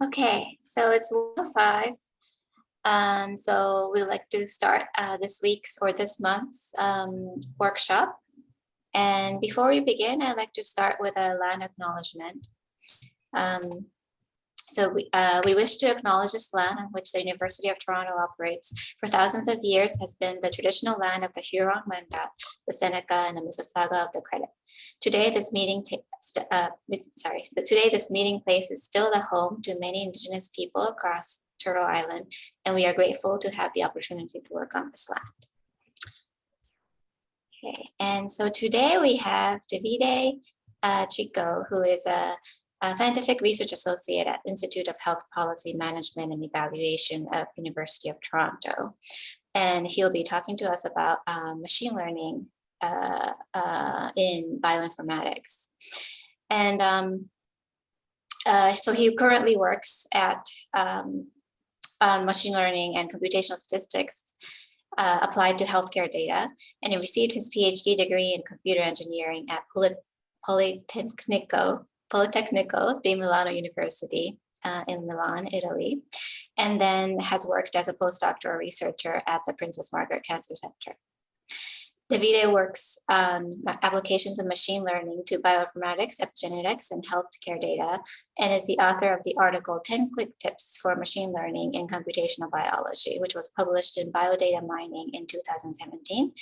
Okay, so it's 1:05. So we'd like to start this week's or this month's workshop. And before we begin, I'd like to start with a land acknowledgement. We wish to acknowledge this land on which the University of Toronto operates for thousands of years has been the traditional land of the Huron-Wendat, the Seneca, and the Mississauga of the Credit. Today, this meeting place is still the home to many Indigenous people across Turtle Island, and we are grateful to have the opportunity to work on this land. Okay, and so today we have Davide Chicco, who is a Scientific Research Associate at Institute of Health Policy Management and Evaluation of University of Toronto. And he'll be talking to us about machine learning in bioinformatics. And so he currently works at on machine learning and computational statistics applied to healthcare data. And he received his PhD degree in computer engineering at Politecnico di Milano University in Milan, Italy, and then has worked as a postdoctoral researcher at the Princess Margaret Cancer Center. Davide works on applications of machine learning to bioinformatics, epigenetics, and healthcare data, and is the author of the article 10 Quick Tips for Machine Learning in Computational Biology, which was published in Biodata Mining in 2017.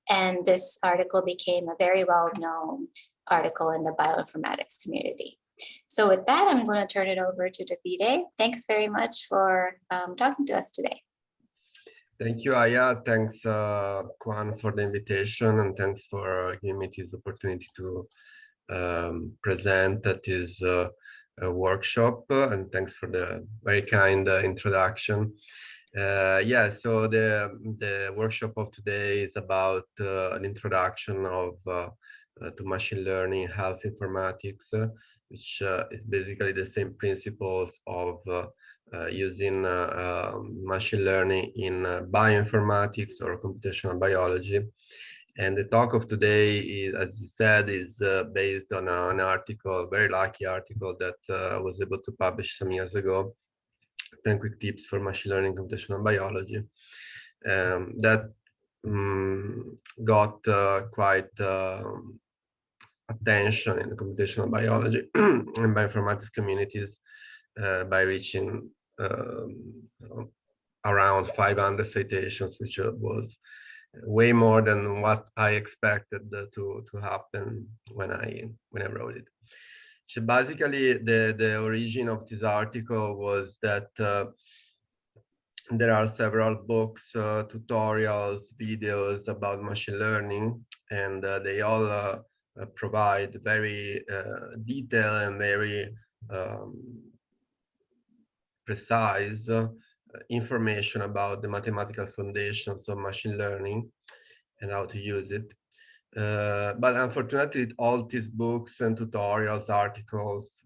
And this article became a very well-known article in the bioinformatics community. So with that, I'm going to turn it over to Davide. Thanks very much for talking to us today. Thank you, Aya. Thanks, Kwan, for the invitation, and thanks for giving me this opportunity to present at this workshop, and thanks for the very kind introduction. So the workshop of today is about an introduction of to machine learning, health informatics, which is basically the same principles of using machine learning in bioinformatics or computational biology. And the talk of today is, as you said, is based on an article, a very lucky article that I was able to publish some years ago, 10 Quick Tips for Machine Learning and Computational Biology, that got quite attention in the computational biology and bioinformatics communities by reaching around 500 citations, which was way more than what I expected to happen when I wrote it. So basically, the origin of this article was that there are several books, tutorials, videos about machine learning, and they all provide very detailed and very precise information about the mathematical foundations of machine learning and how to use it. But unfortunately, all these books and tutorials, articles,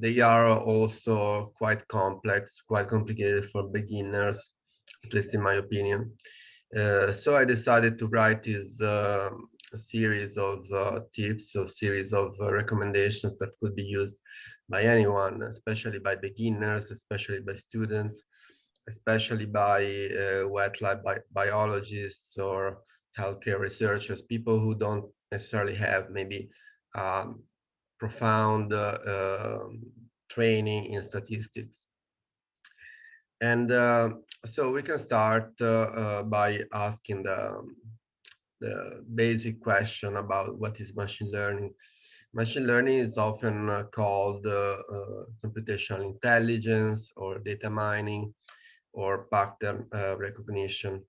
they are also quite complex, quite complicated for beginners, at least in my opinion. So I decided to write this series of tips, a series of recommendations that could be used by anyone, especially by beginners, especially by students, especially by wet lab biologists or healthcare researchers, people who don't necessarily have maybe profound training in statistics. And so we can start by asking the basic question about what is machine learning. Machine learning is often called computational intelligence or data mining or pattern recognition.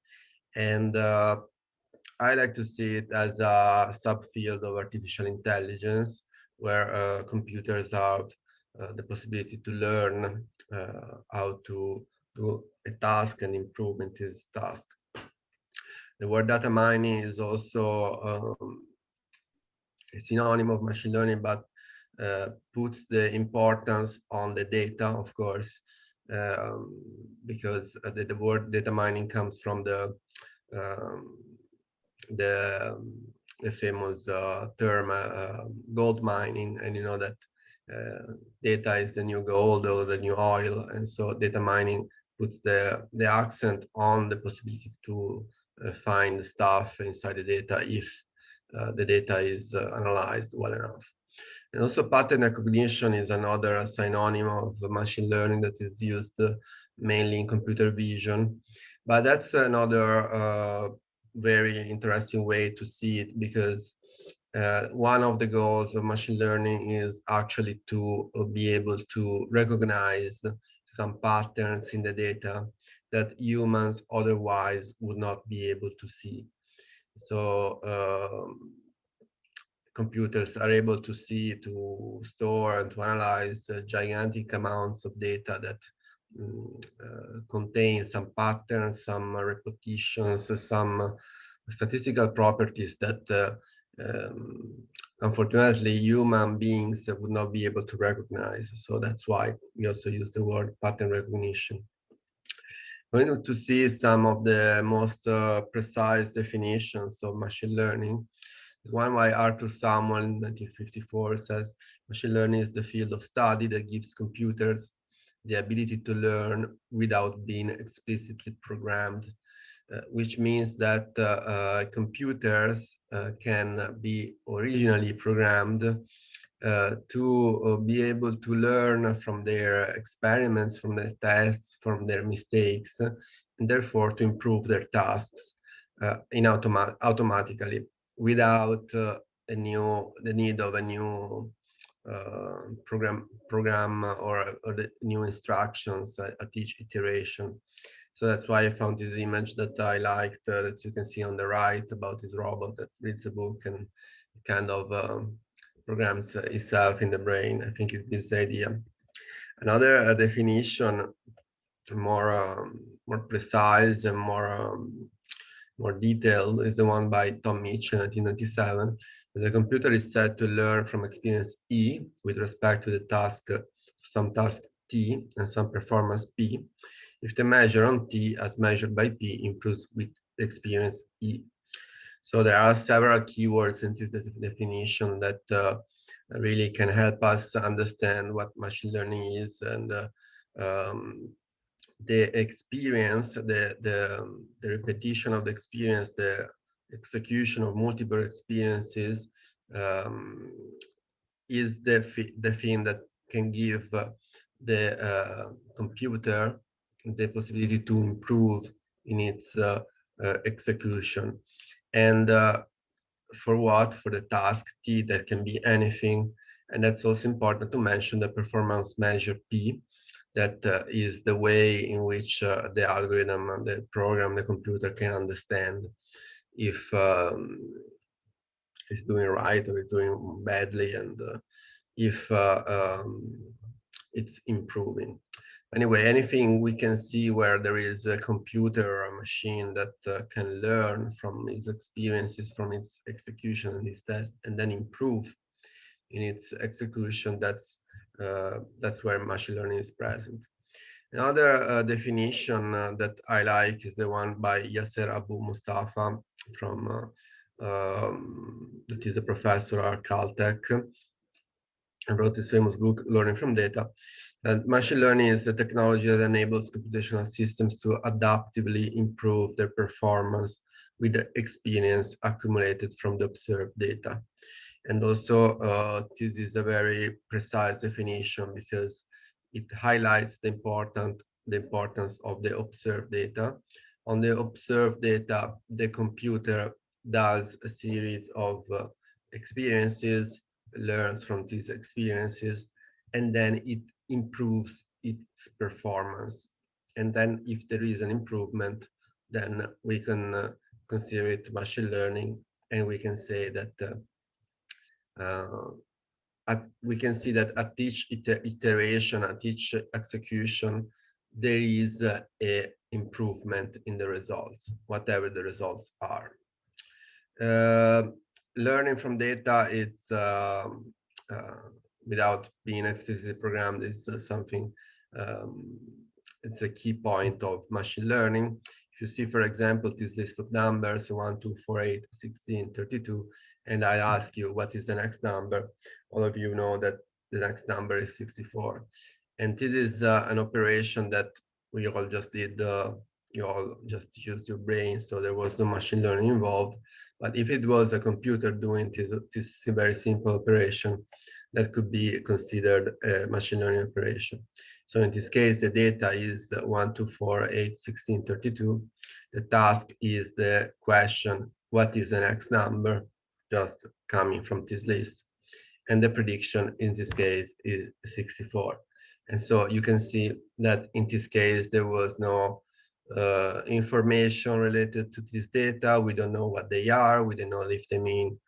And I like to see it as a subfield of artificial intelligence, where computers have the possibility to learn how to do a task and improve in this task. The word data mining is also a synonym of machine learning, but puts the importance on the data, of course, because the word data mining comes from the famous term gold mining, and you know that data is the new gold or the new oil, and so data mining puts the accent on the possibility to find stuff inside the data if the data is analyzed well enough. And also pattern recognition is another synonym of machine learning that is used mainly in computer vision. But that's another very interesting way to see it, because one of the goals of machine learning is actually to be able to recognize some patterns in the data that humans otherwise would not be able to see. So computers are able to see, to store, and to analyze gigantic amounts of data that contain some patterns, some repetitions, some statistical properties that unfortunately human beings would not be able to recognize. So that's why we also use the word pattern recognition. We're going to see some of the most precise definitions of machine learning. One by Arthur Samuel in 1954 says, machine learning is the field of study that gives computers the ability to learn without being explicitly programmed, which means that computers can be originally programmed to be able to learn from their experiments, from their tests, from their mistakes, and therefore to improve their tasks automatically, without the need of a new program or the new instructions at each iteration. So that's why I found this image that I liked, that you can see on the right, about this robot that reads a book and kind of programs itself in the brain. I think it gives the idea. Another definition, more precise and more detailed, is the one by Tom Mitchell in 1997. The computer is said to learn from experience E with respect to the task, some task T and some performance P, if the measure on T as measured by P improves with experience E. So there are several keywords in this definition that really can help us understand what machine learning is, and the experience, the repetition of the experience, the execution of multiple experiences is the thing that can give the computer the possibility to improve in its execution. And for what? For the task T, that can be anything. And that's also important to mention the performance measure P, that is the way in which the algorithm and the program, the computer, can understand if it's doing right or it's doing badly, and if it's improving. Anyway, anything we can see where there is a computer or a machine that can learn from its experiences, from its execution and its test, and then improve in its execution, that's where machine learning is present. Another definition that I like is the one by Yasser Abu Mustafa from that is a professor at Caltech, and wrote this famous book, Learning from Data. And machine learning is a technology that enables computational systems to adaptively improve their performance with the experience accumulated from the observed data. And also, this is a very precise definition, because it highlights the importance of the observed data. On the observed data, the computer does a series of experiences, learns from these experiences, and then it improves its performance. And then if there is an improvement, then we can consider it machine learning, and we can say that we can see that at each iteration, at each execution, there is a improvement in the results, whatever the results are. Learning from data, it's without being explicitly programmed, is something, it's a key point of machine learning. If you see, for example, this list of numbers, 1, 2, 4, 8, 16, 32, and I ask you what is the next number, all of you know that the next number is 64. And this is an operation that we all just did. You all just used your brain, so there was no machine learning involved. But if it was a computer doing this very simple operation, that could be considered a machine learning operation. So in this case, the data is 1, 2, 4, 8, 16, 32. The task is the question, what is the next number, just coming from this list. And the prediction in this case is 64. And so you can see that in this case, there was no information related to this data. We don't know what they are. We don't know if they mean,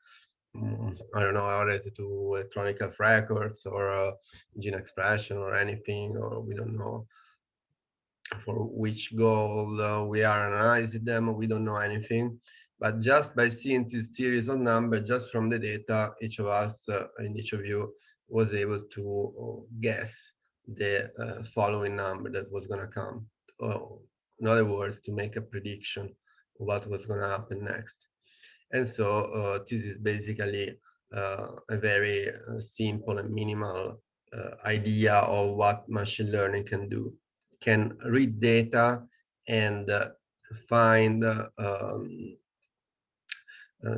I don't know, related to electronic health records or gene expression or anything, or we don't know for which goal we are analyzing them. We don't know anything. But just by seeing this series of numbers, just from the data, each of us and each of you was able to guess the following number that was going to come. In other words, to make a prediction of what was going to happen next. And so this is basically a very simple and minimal idea of what machine learning can do. Can read data and find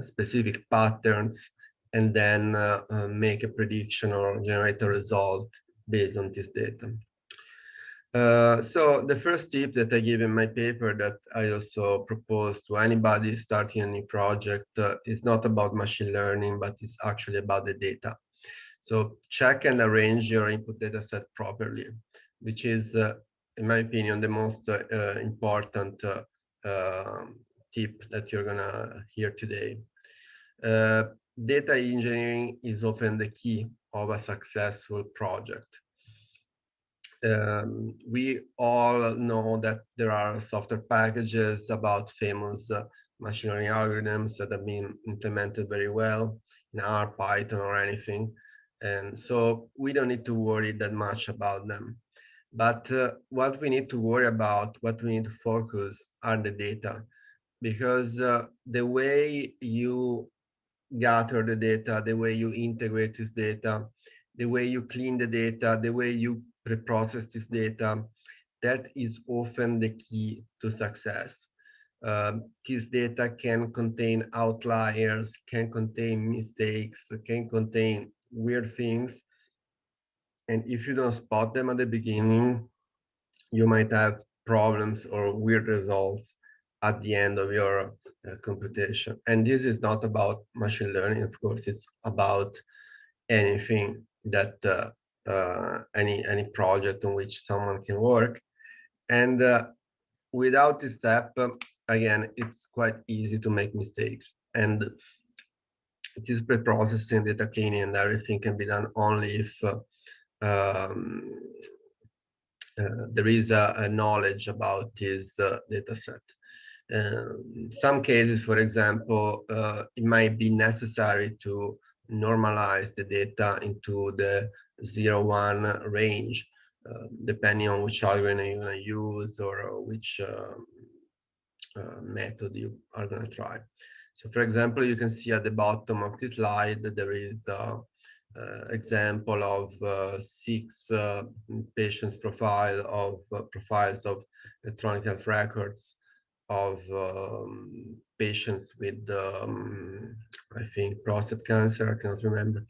specific patterns and then make a prediction or generate a result based on this data. So the first tip that I give in my paper that I also propose to anybody starting a new project is not about machine learning, but it's actually about the data. So check and arrange your input data set properly, which is, in my opinion, the most important tip that you're gonna hear today. Data engineering is often the key of a successful project. We all know that there are software packages about famous machine learning algorithms that have been implemented very well in R, Python, or anything. And so we don't need to worry that much about them. But what we need to worry about, what we need to focus are the data, because the way you gather the data, the way you integrate this data, the way you clean the data, the way you pre-process this data, that is often the key to success. This data can contain outliers, can contain mistakes, can contain weird things. And if you don't spot them at the beginning, you might have problems or weird results at the end of your computation. And this is not about machine learning, of course, it's about anything that any project on which someone can work. And without this step, again, it's quite easy to make mistakes. And this pre-processing, data cleaning, and everything can be done only if there is a knowledge about this data set. In some cases, for example, it might be necessary to normalize the data into the 0-1 range, depending on which algorithm you're going to use or which method you are going to try. So for example, you can see at the bottom of this slide that there is example of 6 patients profiles of electronic health records of patients with I think prostate cancer, I cannot remember.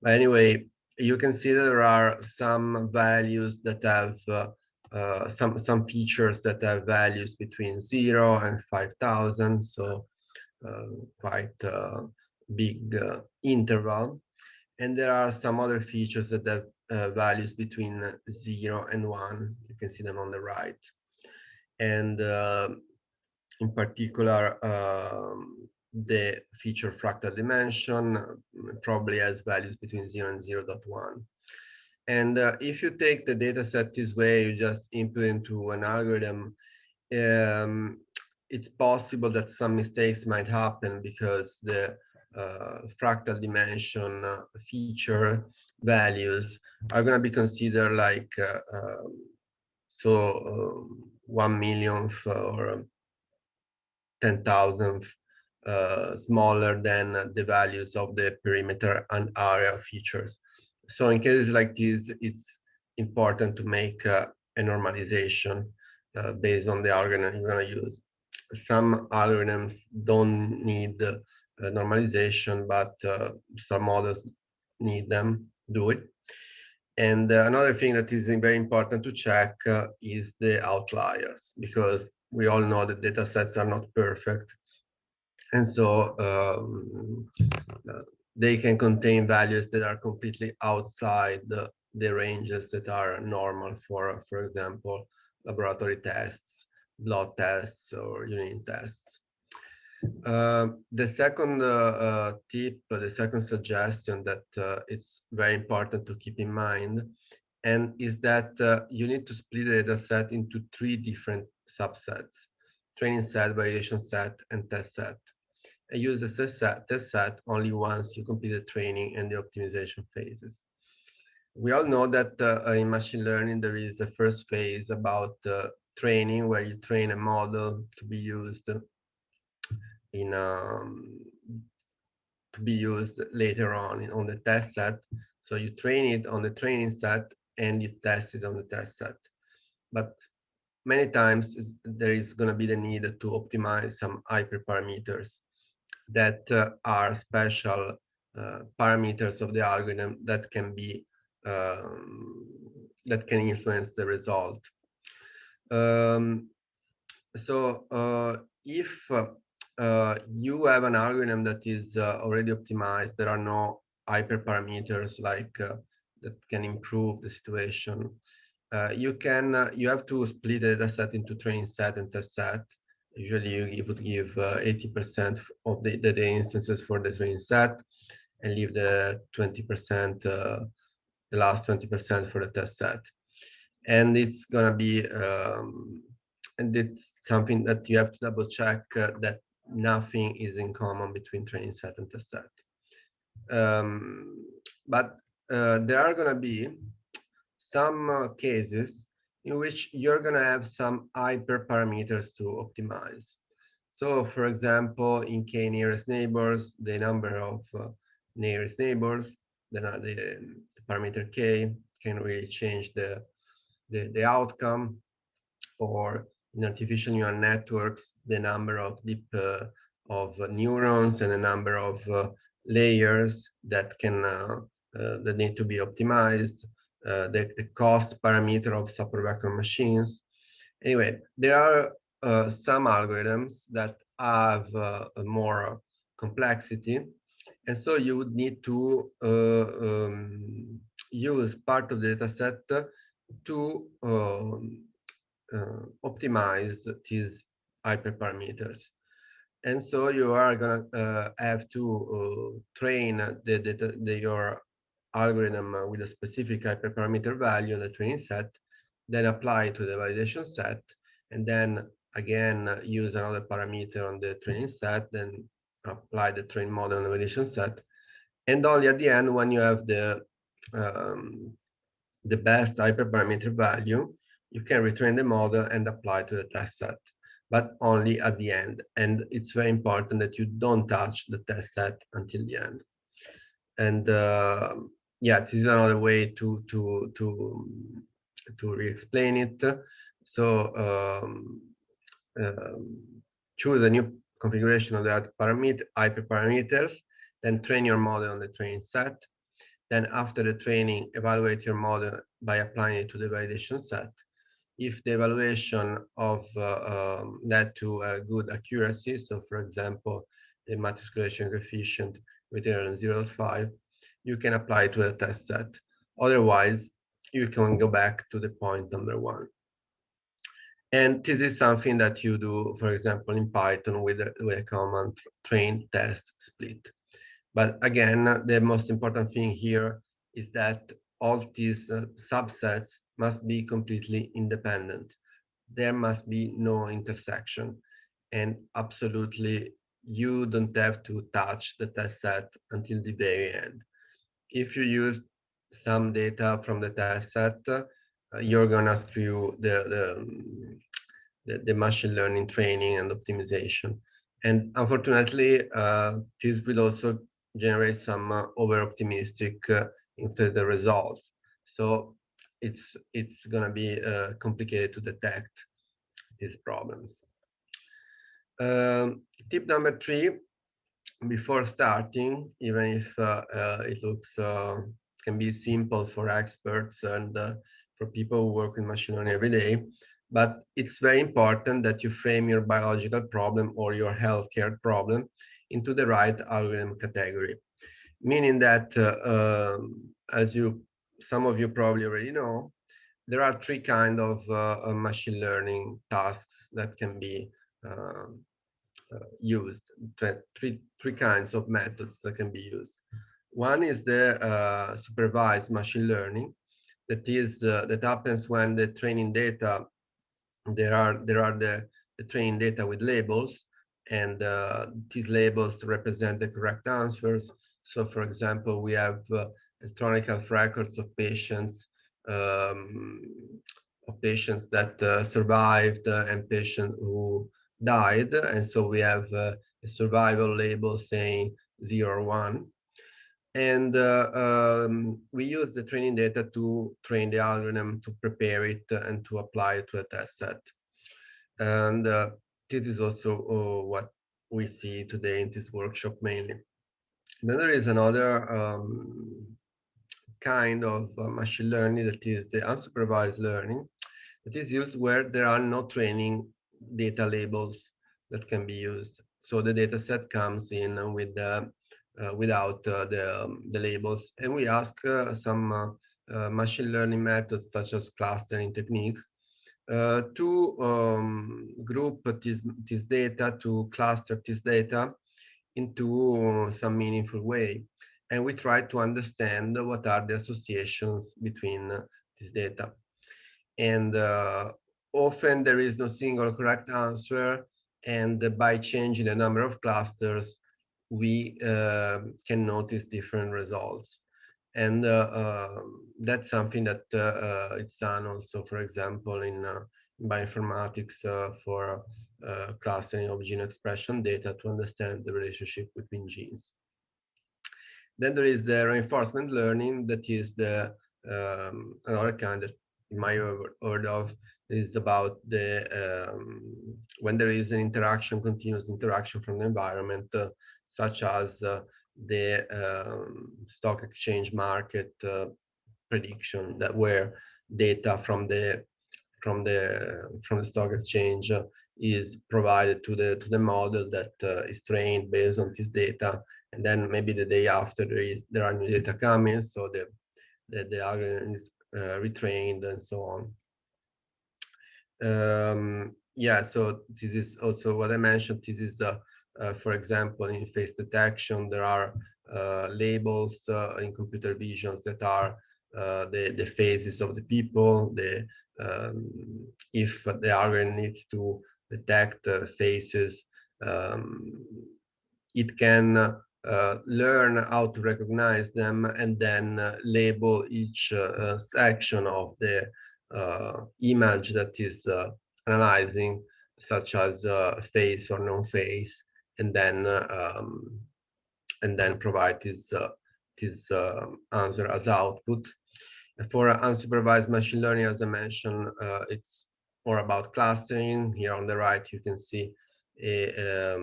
But anyway, you can see that there are some values that have some features that have values between 0 and 5,000, so quite big interval. And there are some other features that have values between 0 and 1. You can see them on the right. And in particular, the feature fractal dimension probably has values between 0 and 0.1. And if you take the data set this way, you just input into an algorithm, it's possible that some mistakes might happen because the fractal dimension feature values are going to be considered like 1 millionth or 10,000th smaller than the values of the perimeter and area features. So in cases like this, it's important to make a normalization based on the algorithm you're going to use. Some algorithms don't need normalization, but some models need them, do it. And another thing that is very important to check is the outliers, because we all know that data sets are not perfect. And so they can contain values that are completely outside the ranges that are normal for example, laboratory tests, blood tests, or urine tests. The second tip, the second suggestion that it's very important to keep in mind, and is that you need to split the data set into 3 different subsets: training set, validation set, and test set. And use the test set only once you complete the training and the optimization phases. We all know that in machine learning, there is a first phase about training, where you train a model to be used in later on the test set. So you train it on the training set and you test it on the test set. But many times there is going to be the need to optimize some hyperparameters that are special parameters of the algorithm that can be that can influence the result. So if you have an algorithm that is already optimized, there are no hyperparameters like that can improve the situation. You have to split the data set into training set and test set. Usually you would give 80% of the data instances for the training set and leave the 20%, the last 20% for the test set. And it's gonna be and it's something that you have to double check that nothing is in common between training set and test set. But there are gonna be some cases in which you're gonna have some hyperparameters to optimize. So for example, in k nearest neighbors, the number of nearest neighbors, the parameter k can really change the outcome. Or in artificial neural networks, the number of deep of neurons and the number of layers that can that need to be optimized, the cost parameter of supervector machines. Anyway, there are some algorithms that have more complexity, and so you would need to use part of the data set to optimize these hyperparameters. And so you are going to have to train your algorithm with a specific hyperparameter value in the training set, then apply it to the validation set, and then again use another parameter on the training set, then apply the train model on the validation set. And only at the end, when you have the best hyperparameter value, you can retrain the model and apply to the test set, but only at the end. And it's very important that you don't touch the test set until the end. And yeah, this is another way to re-explain it. So choose a new configuration of the hyperparameters, then train your model on the training set. Then after the training, evaluate your model by applying it to the validation set. If the evaluation of led to a good accuracy, so for example, the matrix correlation coefficient greater than 0.5, you can apply it to the test set. Otherwise, you can go back to the point number 1. And this is something that you do, for example, in Python with a command train test split. But again, the most important thing here is that all these subsets must be completely independent. There must be no intersection. And absolutely, you don't have to touch the test set until the very end. If you use some data from the test set, you're gonna screw the machine learning training and optimization. And unfortunately, this will also generate some over-optimistic into the results. So it's going to be complicated to detect these problems. Tip number 3, before starting, even if it looks can be simple for experts and for people who work in machine learning every day, but it's very important that you frame your biological problem or your healthcare problem into the right algorithm category. Meaning that, as some of you probably already know, there are 3 kinds of machine learning tasks that can be used. Three kinds of methods that can be used. One is the supervised machine learning, that happens when the training data, there are the training data with labels, and these labels represent the correct answers. So, for example, we have electronic health records of patients that survived and patients who died, and so we have a survival label saying 0 or 1. And we use the training data to train the algorithm, to prepare it, and to apply it to a test set. And this is also what we see today in this workshop mainly. Then there is another kind of machine learning, that is the unsupervised learning, that is used where there are no training data labels that can be used. So the data set comes in with without the labels, and we ask some machine learning methods such as clustering techniques to group this data, to cluster this data into some meaningful way. And we try to understand what are the associations between this data. And often there is no single correct answer, and by changing the number of clusters, we can notice different results. And that's something that it's done also, for example, in bioinformatics for clustering of gene expression data to understand the relationship between genes. Then there is the reinforcement learning, that is the another kind that you might have heard of. Is about the when there is an interaction, continuous interaction from the environment, such as the stock exchange market prediction, that where data from the stock exchange is provided to the model that is trained based on this data, and then maybe the day after there are new data coming, so the algorithm is retrained and so on. Yeah, so this is also what I mentioned. This is, for example, in face detection, there are labels in computer visions that are the faces of the people. If the algorithm needs to detect faces, it can learn how to recognize them and then label each section of the image that is analyzing, such as face or no face, and then provide this answer as output. For unsupervised machine learning, as I mentioned, it's more about clustering. Here on the right, you can see a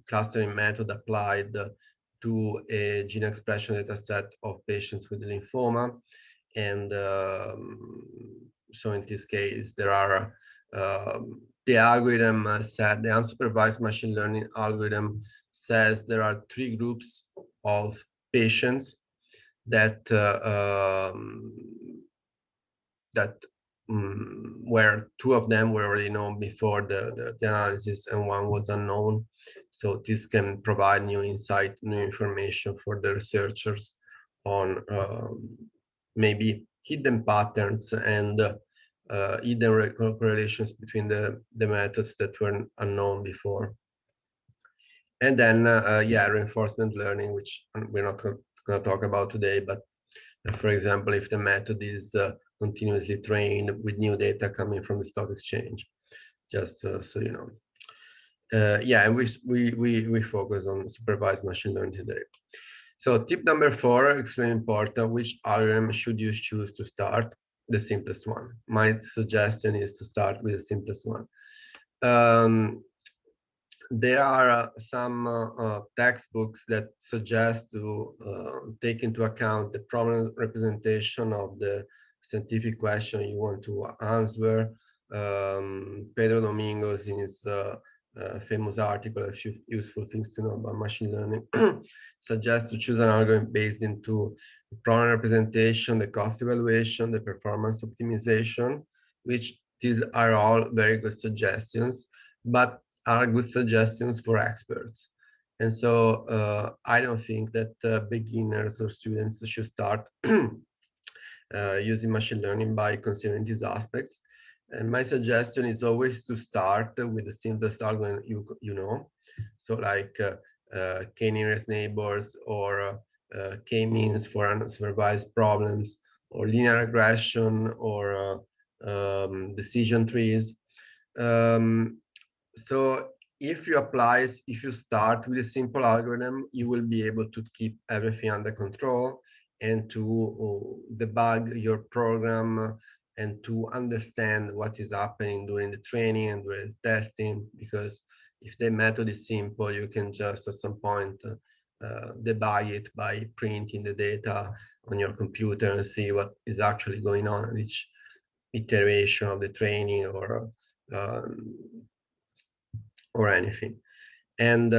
clustering method applied to a gene expression data set of patients with lymphoma. And so in this case, there are the algorithm said, the unsupervised machine learning algorithm says there are 3 groups of patients that where 2 of them were already known before the analysis and 1 was unknown. So this can provide new insight, new information for the researchers on maybe hidden patterns and hidden correlations between the methods that were unknown before. And then, yeah, reinforcement learning, which we're not going to talk about today, but for example, if the method is continuously trained with new data coming from the stock exchange, just so you know. Yeah, and we focus on supervised machine learning today. So tip number 4, extremely important, which algorithm should you choose to start? The simplest one. My suggestion is to start with the simplest one. There are some textbooks that suggest to take into account the problem representation of the scientific question you want to answer. Pedro Domingos, in his famous article, A Few Useful Things to Know About Machine Learning, suggests to choose an algorithm based into the problem representation, the cost evaluation, the performance optimization, which these are all very good suggestions, but are good suggestions for experts. And so I don't think that beginners or students should start using machine learning by considering these aspects. And my suggestion is always to start with the simplest algorithm you know. So like k-nearest neighbors, or k-means for unsupervised problems, or linear regression, or decision trees. So if you start with a simple algorithm, you will be able to keep everything under control and to debug your program and to understand what is happening during the training and during the testing. Because if the method is simple, you can just at some point debug it by printing the data on your computer and see what is actually going on in each iteration of the training, um, or anything. And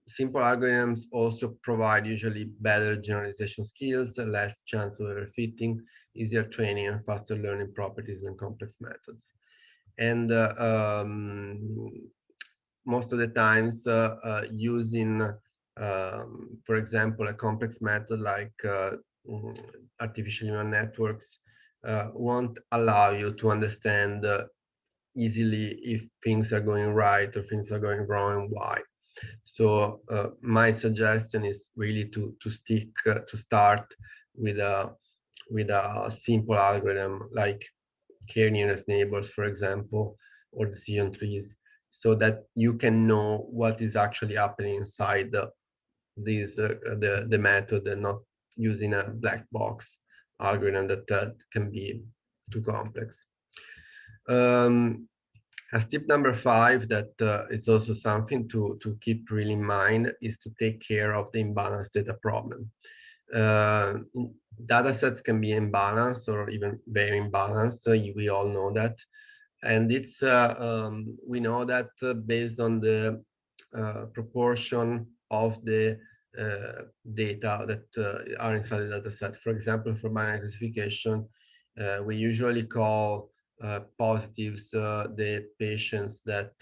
simple algorithms also provide usually better generalization skills, less chance of overfitting, easier training, and faster learning properties than complex methods. And most of the times using, for example, a complex method like artificial neural networks won't allow you to understand easily if things are going right or things are going wrong and why. So my suggestion is really to start with a simple algorithm like k-nearest neighbors, for example, or decision trees, so that you can know what is actually happening inside the method, and not using a black box algorithm that can be too complex. As tip number 5, that is also something to keep really in mind, is to take care of the imbalanced data problem. Data sets can be imbalanced or even very imbalanced. We all know that. And it's we know that based on the proportion of the data that are inside the data set. For example, for binary classification, we usually call positives the patients that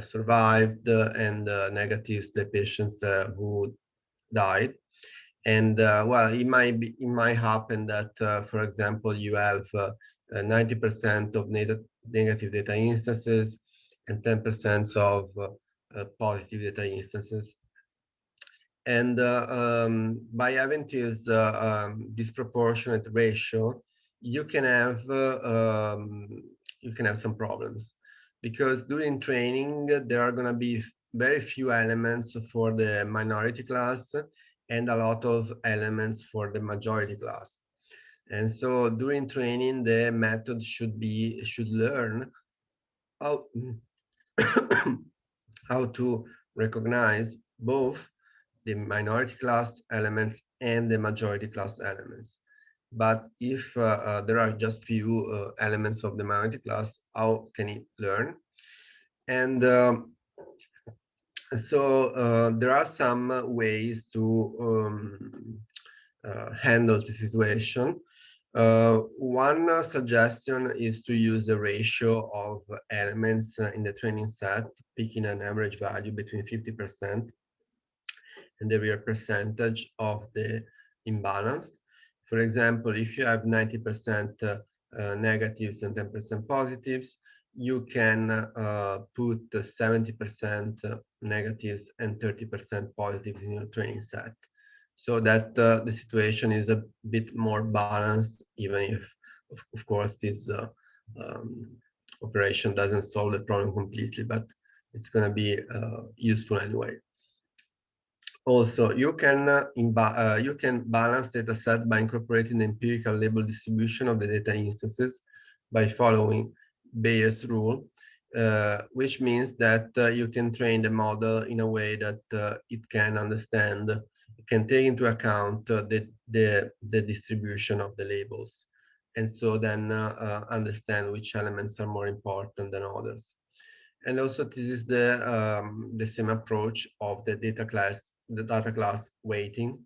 survived, and negatives the patients who died. And well, it might happen that, for example, you have 90% of negative data instances and 10% of positive data instances. And by having this disproportionate ratio, you can have some problems, because during training there are going to be very few elements for the minority class and a lot of elements for the majority class. And so during training, the method should learn how how to recognize both the minority class elements and the majority class elements. But if there are just few elements of the minority class, how can it learn? And so there are some ways to handle the situation. One suggestion is to use the ratio of elements in the training set, picking an average value between 50% and the real percentage of the imbalance. For example, if you have 90% negatives and 10% positives, you can put 70% negatives and 30% positives in your training set, so that the situation is a bit more balanced, even if, of course, this operation doesn't solve the problem completely, but it's going to be useful anyway. Also, you can balance data set by incorporating the empirical label distribution of the data instances by following Bayes' rule, which means that you can train the model in a way that it can understand, it can take into account the distribution of the labels, and so then understand which elements are more important than others. And also, this is the same approach of the data class weighting,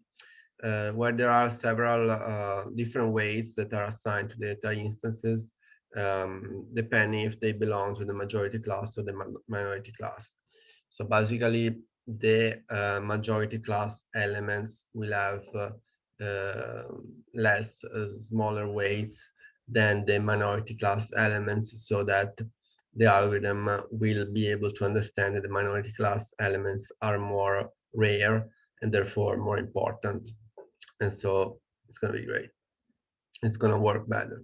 where there are several different weights that are assigned to data instances, depending if they belong to the majority class or the minority class. So basically, the majority class elements will have less smaller weights than the minority class elements, so that the algorithm will be able to understand that the minority class elements are more rare and therefore more important. And so it's going to be great. It's going to work better.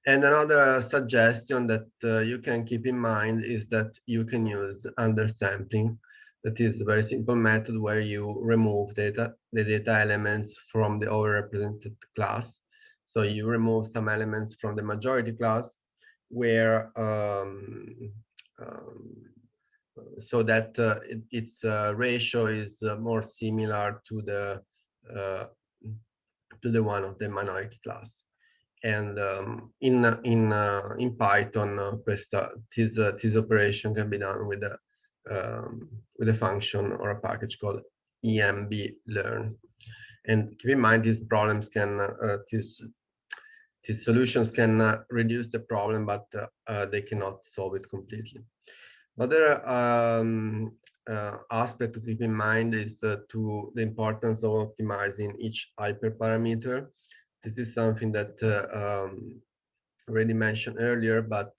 And another suggestion that you can keep in mind is that you can use undersampling. That is a very simple method where you remove the data elements from the overrepresented class. So you remove some elements from the majority class where so that its ratio is more similar to the one of the minority class. And in Python, this operation can be done with a function or a package called emblearn. And keep in mind, these problems can these solutions can reduce the problem, but they cannot solve it completely. Other aspect to keep in mind is the importance of optimizing each hyperparameter. This is something that already mentioned earlier, but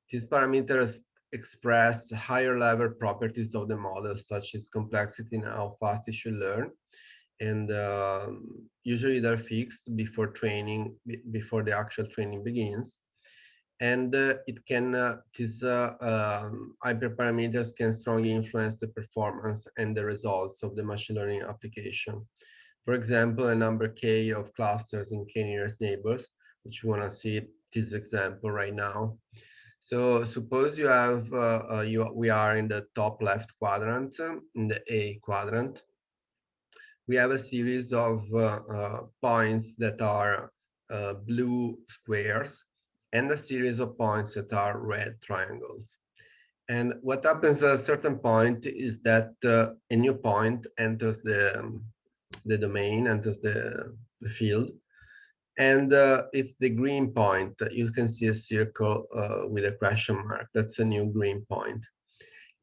these parameters express higher level properties of the model, such as complexity and how fast it should learn. And usually they're fixed before training, before the actual training begins. And these hyperparameters can strongly influence the performance and the results of the machine learning application. For example, a number k of clusters in k nearest neighbors, which we want to see this example right now. So suppose you have we are in the top left quadrant, in the A quadrant. We have a series of points that are blue squares and a series of points that are red triangles. And what happens at a certain point is that a new point enters the domain, enters the field, and it's the green point. You can see a circle with a question mark. That's a new green point.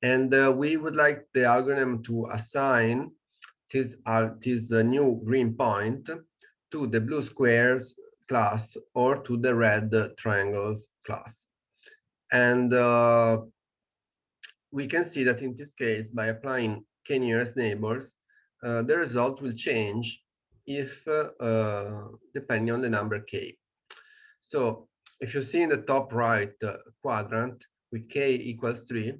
And we would like the algorithm to assign this new green point to the blue squares class or to the red triangles class. And we can see that in this case, by applying k nearest neighbors, the result will change if depending on the number k. So if you see in the top right quadrant with k equals 3,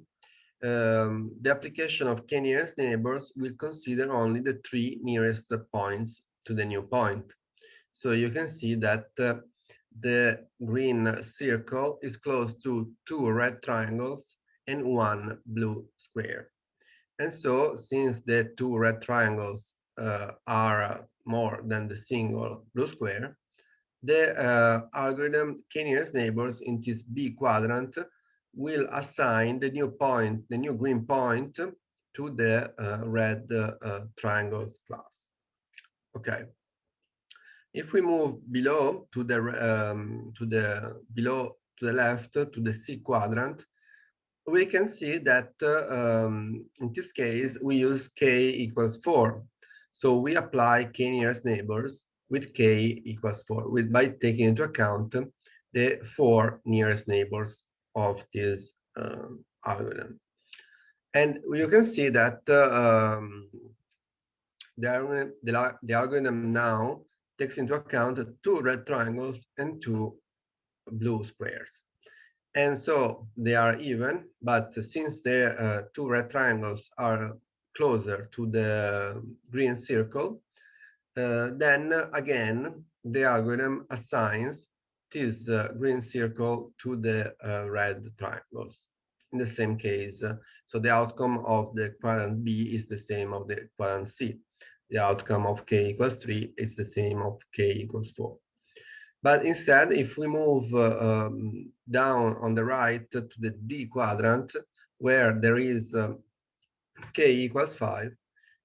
the application of k nearest neighbors will consider only the 3 nearest points to the new point. So you can see that the green circle is close to 2 red triangles and 1 blue square. And so since the 2 red triangles are more than the single blue square, the algorithm k nearest neighbors in this B quadrant will assign the new point, the new green point, to the red triangles class. Okay. If we move below to the left to the C quadrant, we can see that in this case we use k equals 4. So we apply k nearest neighbors with k equals 4, by taking into account the 4 nearest neighbors of this algorithm. And you can see that the algorithm now takes into account 2 red triangles and 2 blue squares. And so they are even, but since the 2 red triangles are closer to the green circle, then again, the algorithm assigns this green circle to the red triangles. In the same case, so the outcome of the quadrant B is the same of the quadrant C. The outcome of k equals 3 is the same of k equals 4. But instead, if we move down on the right to the D quadrant, where there is k equals 5,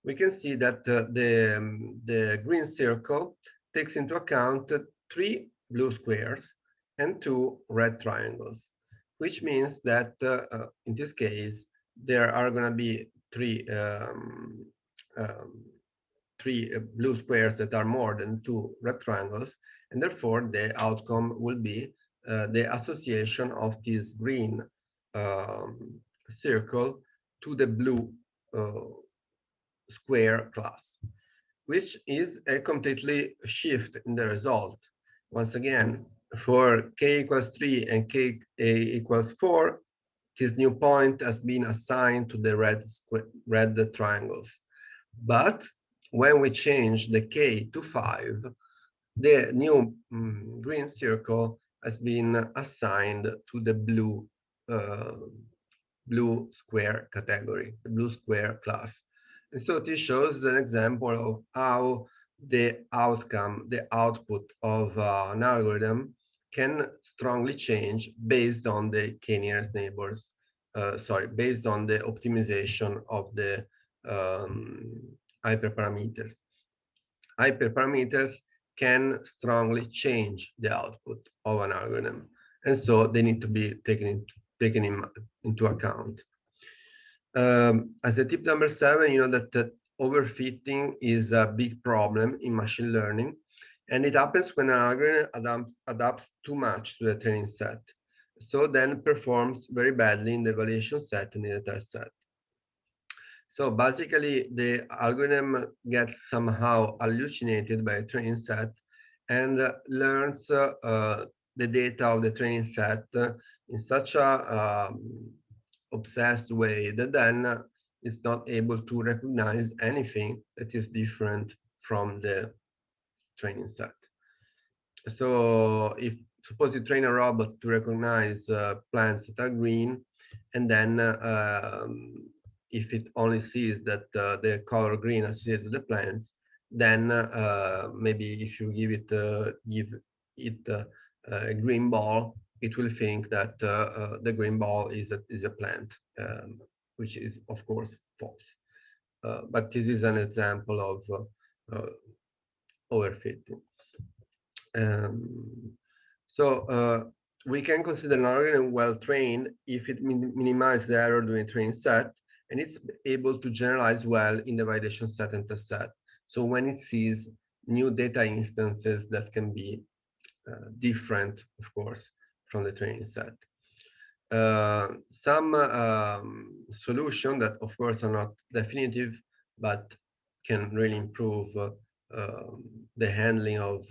we can see that the green circle takes into account 3 blue squares and 2 red triangles, which means that in this case, there are going to be three blue squares that are more than 2 red triangles, and therefore the outcome will be the association of this green circle to the blue square class, which is a completely shift in the result. Once again, for k equals 3 and k equals 4, this new point has been assigned to the red triangles. But when we change the k to 5, the new green circle has been assigned to the blue square category, the blue square class. And so this shows an example of how the outcome, the output of an algorithm can strongly change based on the k-nearest neighbors, based on the optimization of the hyperparameters. Hyperparameters can strongly change the output of an algorithm, and so they need to be taken into account. As a tip number 7, you know that overfitting is a big problem in machine learning, and it happens when an algorithm adapts too much to the training set, so then performs very badly in the evaluation set and in the test set. So basically, the algorithm gets somehow hallucinated by a training set and learns the data of the training set in such a obsessed way that then is not able to recognize anything that is different from the training set. So if suppose you train a robot to recognize plants that are green, and then if it only sees that the color green associated with the plants, then maybe if you give it a green ball, it will think that the green ball is a plant, which is of course false. But this is an example of overfitting. So we can consider an algorithm well trained if it minimizes the error during training set, and it's able to generalize well in the validation set and test set. So when it sees new data instances that can be different, of course, from the training set. Some solutions that, of course, are not definitive, but can really improve the handling of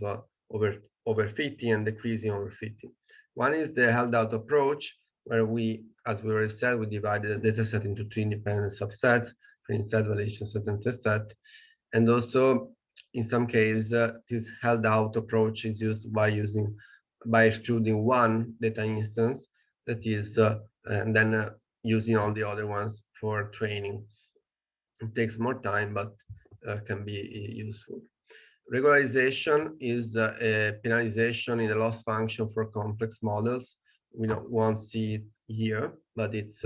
overfitting and decreasing overfitting. One is the held out approach, where we, as we already said, we divided the data set into 3 independent subsets: training set, validation set, and test set. And also, in some cases, this held out approach is used by excluding one data instance, that is, and then using all the other ones for training. It takes more time, but can be useful. Regularization is a penalization in the loss function for complex models. We won't see it here, but it's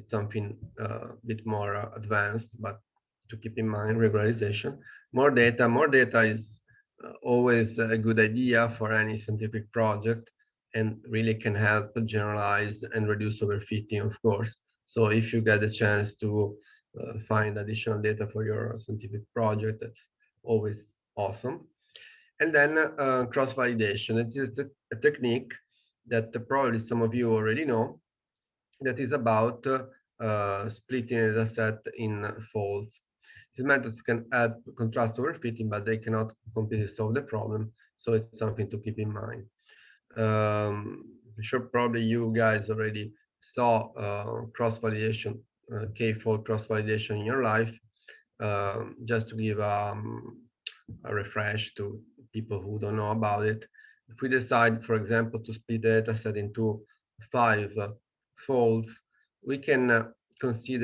something a bit more advanced, but to keep in mind regularization. More data is always a good idea for any scientific project, and really can help generalize and reduce overfitting, of course. So if you get a chance to find additional data for your scientific project, that's always awesome. And then cross-validation. It is a technique that probably some of you already know, that is about splitting a data set in folds. These methods can help contrast overfitting, but they cannot completely solve the problem. So it's something to keep in mind. I'm sure probably you guys already saw cross-validation k-fold cross-validation in your life. Just to give a refresh to people who don't know about it. If we decide, for example, to split the data set into 5 folds, we can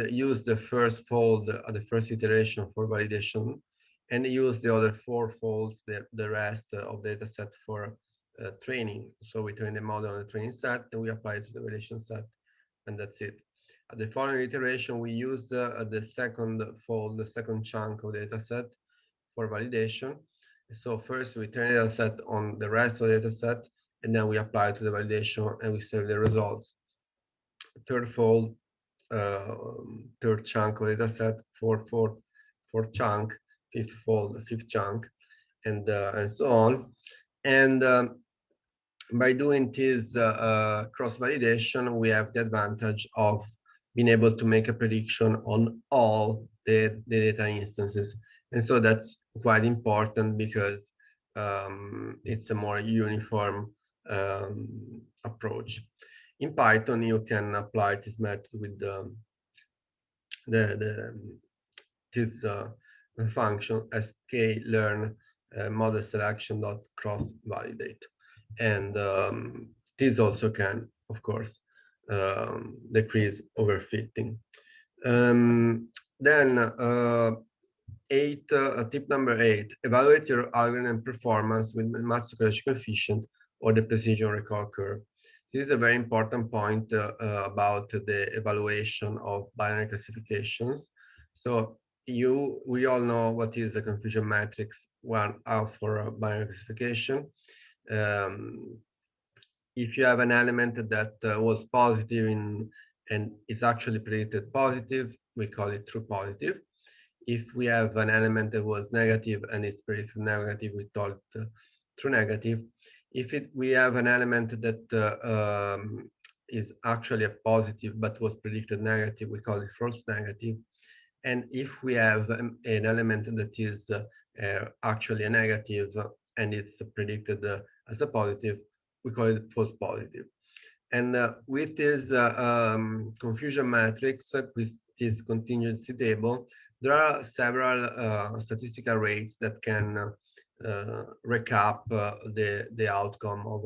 use the first fold at the first iteration for validation, and use the other 4 folds, the rest of the data set for training. So we train the model on the training set, and we apply it to the validation set, and that's it. At the following iteration, we use the second fold, the second chunk of the data set for validation. So first we train the data set on the rest of the data set, and then we apply it to the validation and we save the results. Third fold, third chunk of the data set, fourth chunk, fifth fold, fifth chunk, and so on. And by doing this cross-validation, we have the advantage of being able to make a prediction on all the data instances. And so that's quite important because it's a more uniform approach. In Python, you can apply this method with this function sklearn model selection dot cross validate. And this also can, of course, decrease overfitting. Then tip number 8, evaluate your algorithm performance with the max correlation coefficient or the precision recall curve. This is a very important point about the evaluation of binary classifications. So we all know what is a confusion matrix for a binary classification. If you have an element that was positive and is actually predicted positive, we call it true positive. If we have an element that was negative and is predicted negative, we call it true negative. If we have an element that is actually a positive but was predicted negative, we call it false negative. And if we have an element that is actually a negative and it's predicted as a positive, we call it false positive. And with this confusion matrix, with this contingency table, there are several statistical rates that can recap the outcome of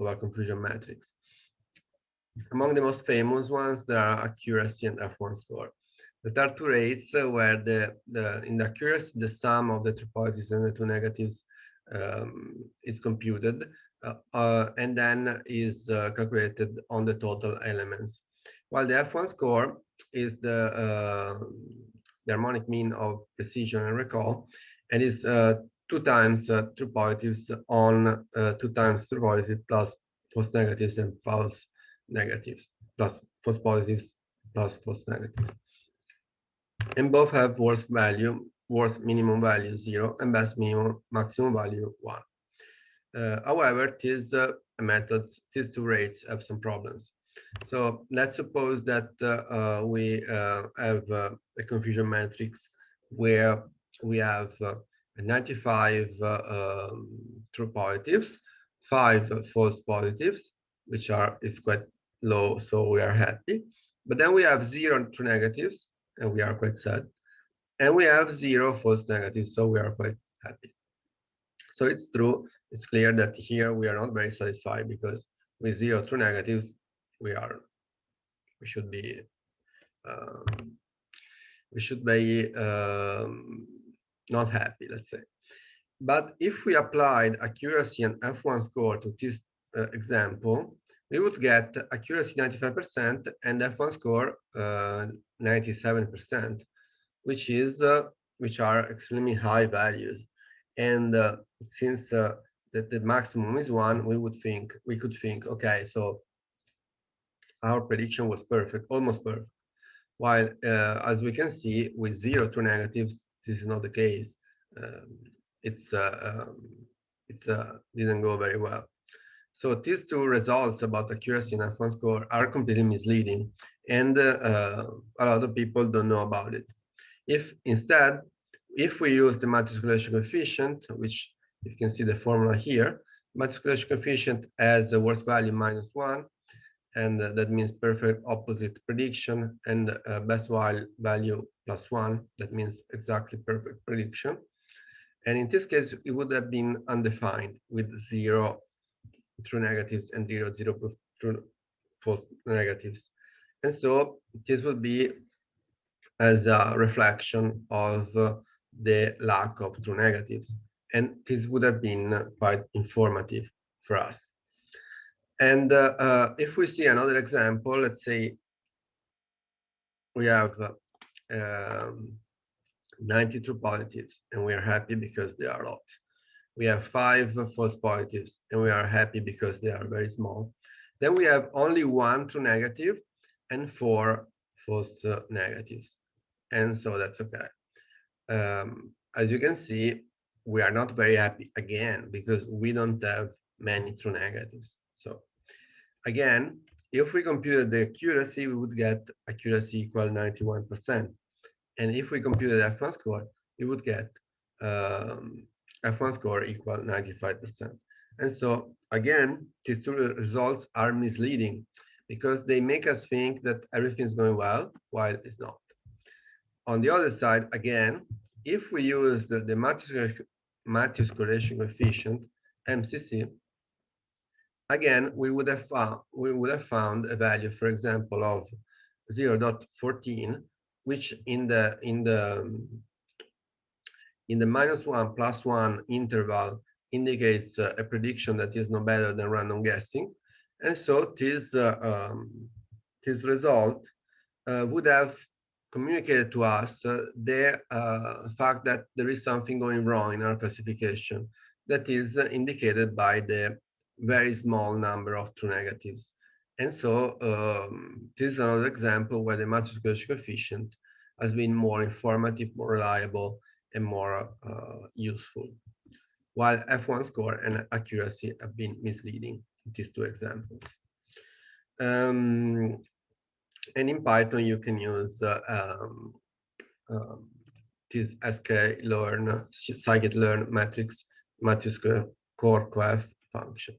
a confusion matrix. Among the most famous ones, there are accuracy and F1 score. There are 2 rates where in the accuracy, the sum of the true positives and the 2 negatives is computed, and then is calculated on the total elements. While the F1 score is the harmonic mean of precision and recall, and is 2 times true positives on 2 times true positive plus false negatives and false negatives, plus false positives plus false negatives. And both have worst minimum value 0 and best minimum maximum value 1. However, these 2 rates have some problems. So let's suppose that we have a confusion matrix where we have 95 true positives, 5 false positives, which is quite low, so we are happy. But then we have 0 true negatives, and we are quite sad. And we have 0 false negatives, so we are quite happy. So it's true, it's clear that here we are not very satisfied, because with 0 true negatives, we should be not happy, let's say. But if we applied accuracy and F1 score to this example, we would get accuracy 95% and F1 score 97%, which are extremely high values. And since the maximum is 1, we could think, okay, so our prediction was perfect, almost perfect. While as we can see, with 0 true negatives, this is not the case. It didn't go very well. So these 2 results about accuracy and F1 score are completely misleading, and a lot of people don't know about it. If we use the matrix correlation coefficient, which you can see the formula here, matrix correlation coefficient has a worst value -1, and that means perfect opposite prediction, and best value +1, that means exactly perfect prediction. And in this case, it would have been undefined with 0 true negatives and 0 true false negatives. And so this would be as a reflection of the lack of true negatives. And this would have been quite informative for us. And if we see another example, let's say we have 90 true positives, and we are happy because they are a lot. We have 5 false positives, and we are happy because they are very small. Then we have only 1 true negative and 4 false negatives. And so that's okay. As you can see, we are not very happy again because we don't have many true negatives. So again, if we computed the accuracy, we would get accuracy equal 91%. And if we computed F1 score, we would get F1 score equal 95%. And so again, these two results are misleading because they make us think that everything's going well while it's not. On the other side, again, if we use the Matthews correlation coefficient, MCC, again, we would have found a value, for example, of 0.14, which in the -1 +1 interval indicates a prediction that is no better than random guessing. And so this result would have communicated to us the fact that there is something going wrong in our classification that is indicated by the very small number of true negatives. And so this is another example where the Matthews coefficient has been more informative, more reliable, and more useful, while F1 score and accuracy have been misleading in these two examples. And in Python, you can use this sklearn, scikit-learn matrix Matthews core coef function.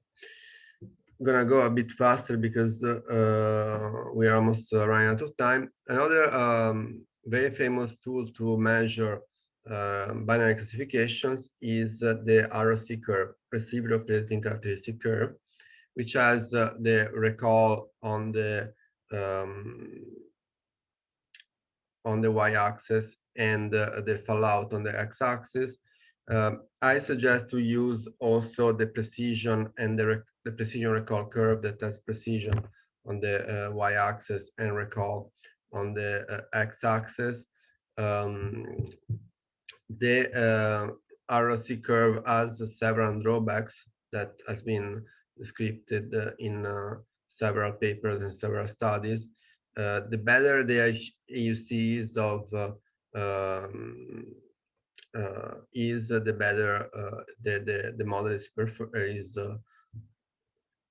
I'm gonna go a bit faster because we are almost running out of time. Another very famous tool to measure binary classifications is the ROC curve, Received Operating Characteristic Curve, which has the recall on the y-axis and the fallout on the x-axis. I suggest to use also the precision and the precision recall curve that has precision on the y-axis and recall on the x-axis. The ROC curve has several drawbacks that has been described in several papers and several studies. The better the AUC is the better the model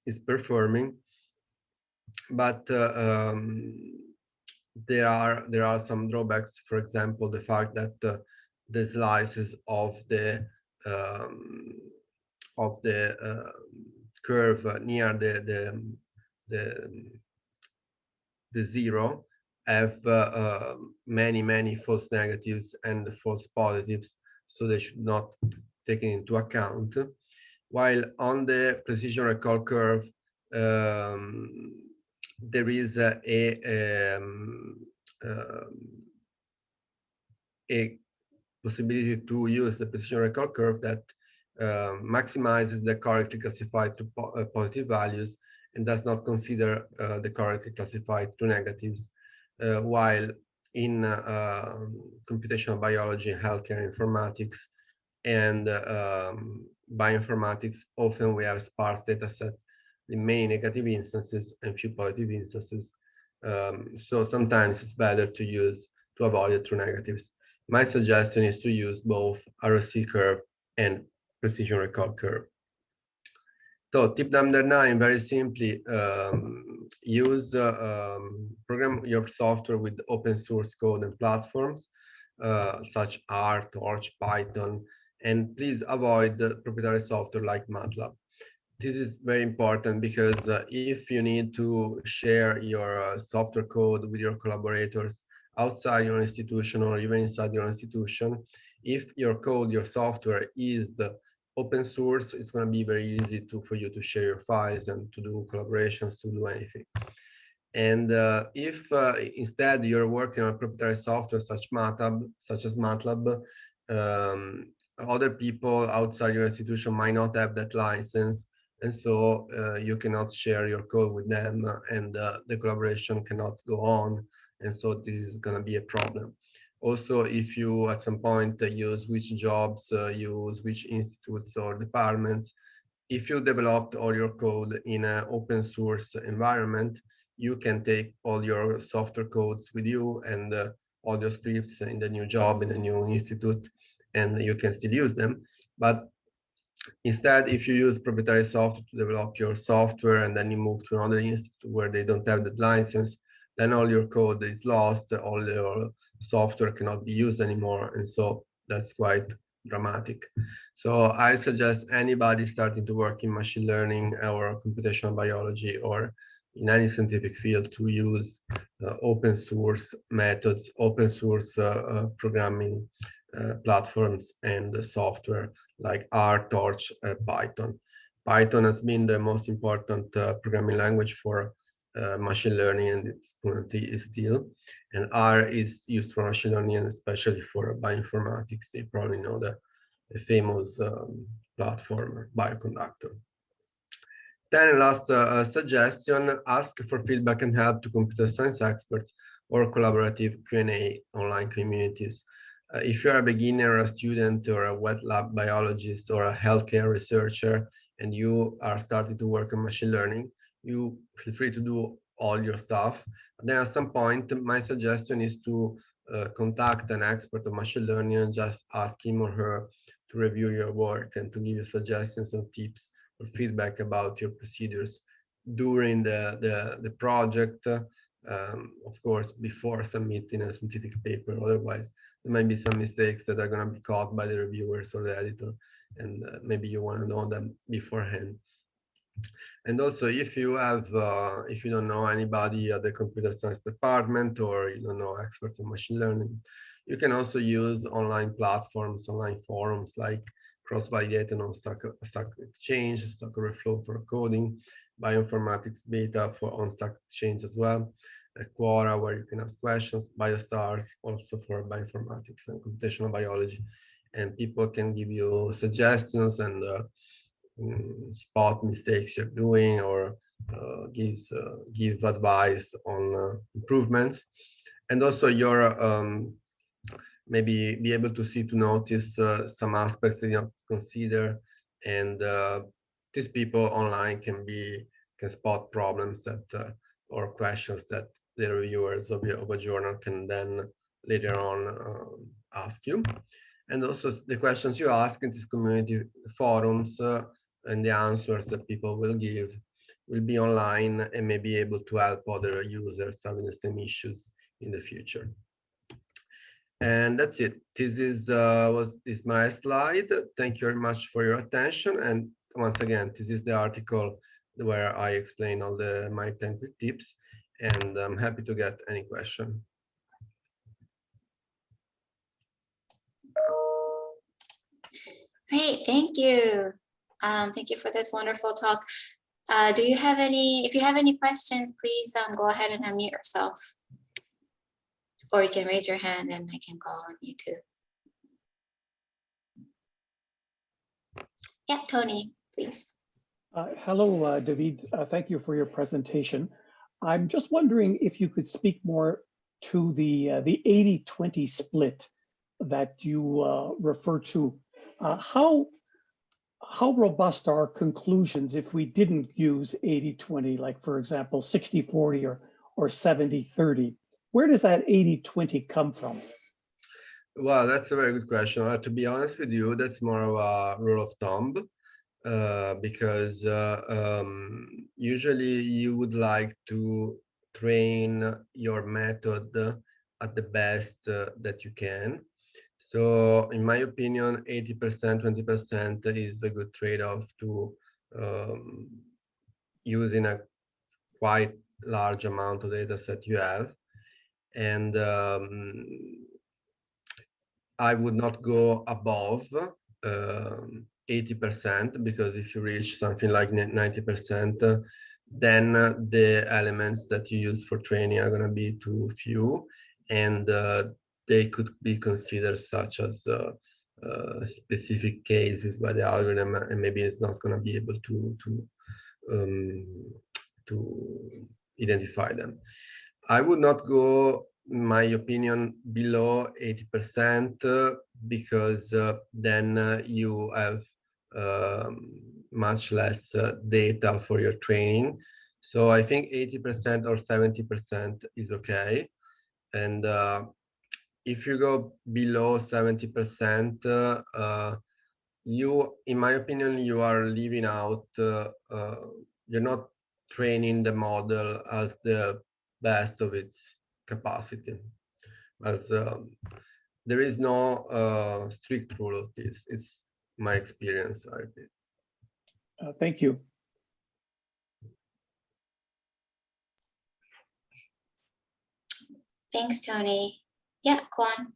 is performing. But there are some drawbacks. For example, the fact that the slices of the curve near the zero have many false negatives and false positives, so they should not take it into account. While on the precision recall curve, there is a possibility to use the precision recall curve that maximizes the correctly classified to positive values and does not consider the correctly classified to negatives, while in computational biology, healthcare informatics, and bioinformatics, often we have sparse data sets, the many negative instances and few positive instances. So sometimes it's better to avoid the true negatives. My suggestion is to use both ROC curve and precision recall curve. So tip number 9, very simply, program your software with open source code and platforms such R, Torch, Python, and please avoid proprietary software like MATLAB. this is very important because if you need to share your software code with your collaborators outside your institution or even inside your institution, if your code, your software is open source, it's going to be very easy for you to share your files and to do collaborations, to do anything. And if instead you're working on proprietary software such as MATLAB, other people outside your institution might not have that license, and so you cannot share your code with them, and the collaboration cannot go on, and so this is going to be a problem. Also, if you at some point you switch jobs, you switch institutes or departments, if you developed all your code in an open source environment, you can take all your software codes with you and all your scripts in the new job, in the new institute, and you can still use them. But instead, if you use proprietary software to develop your software and then you move to another institute where they don't have that license, then all your code is lost, all your software cannot be used anymore. And so that's quite dramatic. So I suggest anybody starting to work in machine learning or computational biology or in any scientific field to use open source methods, open source programming platforms and software like R, Torch, Python. Python has been the most important programming language for machine learning, and it's currently still. And R is used for machine learning and especially for bioinformatics. You probably know the famous platform Bioconductor. Then last suggestion, ask for feedback and help to computer science experts or collaborative Q&A online communities. If you're a beginner, a student, or a wet lab biologist, or a healthcare researcher, and you are starting to work on machine learning, you feel free to do all your stuff. And then at some point, my suggestion is to contact an expert of machine learning and just ask him or her to review your work and to give you suggestions and tips or feedback about your procedures during the project, of course, before submitting a scientific paper. Otherwise, there might be some mistakes that are going to be caught by the reviewers or the editor, and maybe you want to know them beforehand. And also, if you don't know anybody at the computer science department or you don't know experts in machine learning, you can also use online platforms, online forums like cross-validated on Stack Exchange, Stack Overflow for coding, bioinformatics beta for on Stack Exchange as well, Quora where you can ask questions, BioStars also for bioinformatics and computational biology, and people can give you suggestions and spot mistakes you're doing or give advice on improvements, and also you're maybe be able to notice some aspects that you have to consider, and these people online can spot problems that or questions that the reviewers of a journal can then later on ask you. And also the questions you ask in these community forums and the answers that people will give will be online and may be able to help other users having the same issues in the future. And that's it. This is my slide. Thank you very much for your attention. And once again, this is the article where I explain all my 10 quick tips, and I'm happy to get any question. Great, thank you. Thank you for this wonderful talk. If you have any questions, please go ahead and unmute yourself. Or you can raise your hand and I can call on you too. Yeah, Tony, please. Hello, David. Thank you for your presentation. I'm just wondering if you could speak more to the 80-20 split that you refer to. How robust are conclusions if we didn't use 80-20, like for example, 60-40 or 70-30? Where does that 80-20 come from? Well, that's a very good question. To be honest with you, that's more of a rule of thumb. Because usually you would like to train your method at the best that you can. So in my opinion, 80%, 20% is a good trade-off to using a quite large amount of data set you have. And I would not go above 80%, because if you reach something like 90%, then the elements that you use for training are going to be too few, and they could be considered such as specific cases by the algorithm, and maybe it's not going to be able to identify them. I would not go, in my opinion, below 80%, because then you have much less data for your training. So I think 80% or 70% is okay. And if you go below 70%, you, in my opinion, you are leaving out, you're not training the model as the best of its capacity, as there is no strict rule of this. It's my experience, I repeat. Thank you. Thanks, Tony. Yeah, Kwan.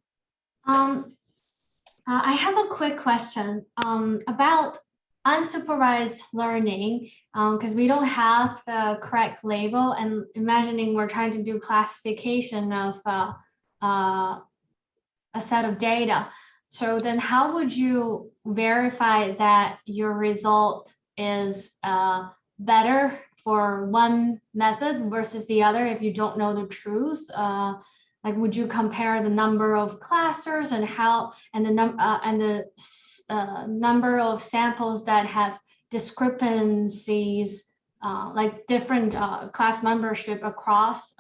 I have a quick question about unsupervised learning, because we don't have the correct label, and imagining we're trying to do classification of a set of data. So then how would you verify that your result is better for one method versus the other if you don't know the truth? Like, would you compare the number of clusters and how, and the number of samples that have discrepancies, like different class membership across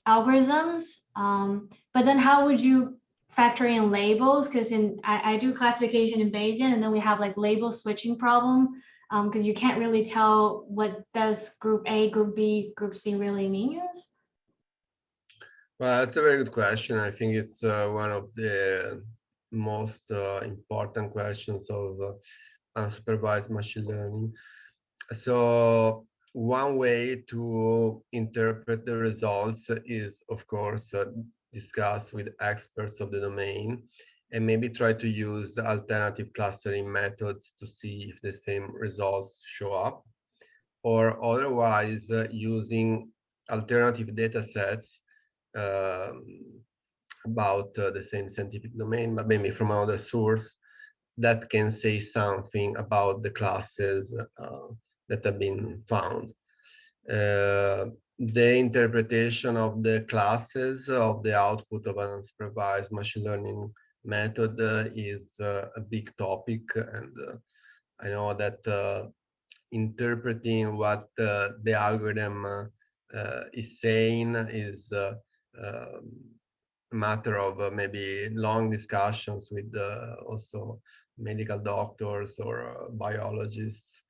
algorithms? But then how would you factor in labels? Because I do classification in Bayesian, and then we have like label switching problem, because you can't really tell what does group A, group B, group C really means. Well, that's a very good question. I think it's one of the most important questions of unsupervised machine learning. So one way to interpret the results is, of course, discuss with experts of the domain, and maybe try to use alternative clustering methods to see if the same results show up, or otherwise using alternative data sets about the same scientific domain, but maybe from another source that can say something about the classes that have been found. The interpretation of the classes of the output of an unsupervised machine learning method is a big topic, and I know that interpreting what the algorithm is saying is a matter of maybe long discussions with also medical doctors or biologists.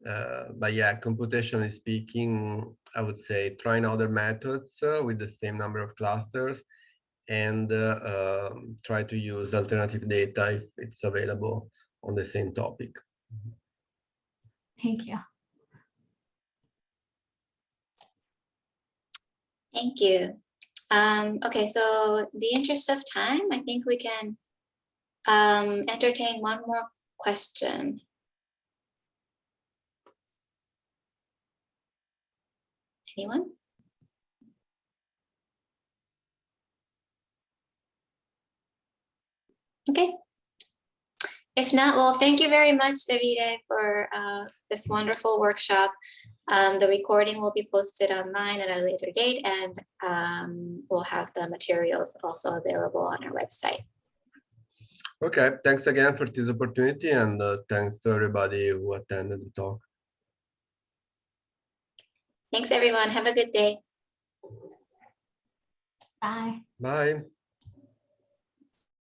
But yeah, computationally speaking, I would say trying other methods with the same number of clusters, and try to use alternative data if it's available on the same topic. Thank you. Thank you. Okay, so in the interest of time, I think we can entertain one more question. Anyone? Okay. If not, well, thank you very much, Davide, for this wonderful workshop. The recording will be posted online at a later date, and we'll have the materials also available on our website. Okay, thanks again for this opportunity, and thanks to everybody who attended the talk. Thanks, everyone. Have a good day. Bye. Bye.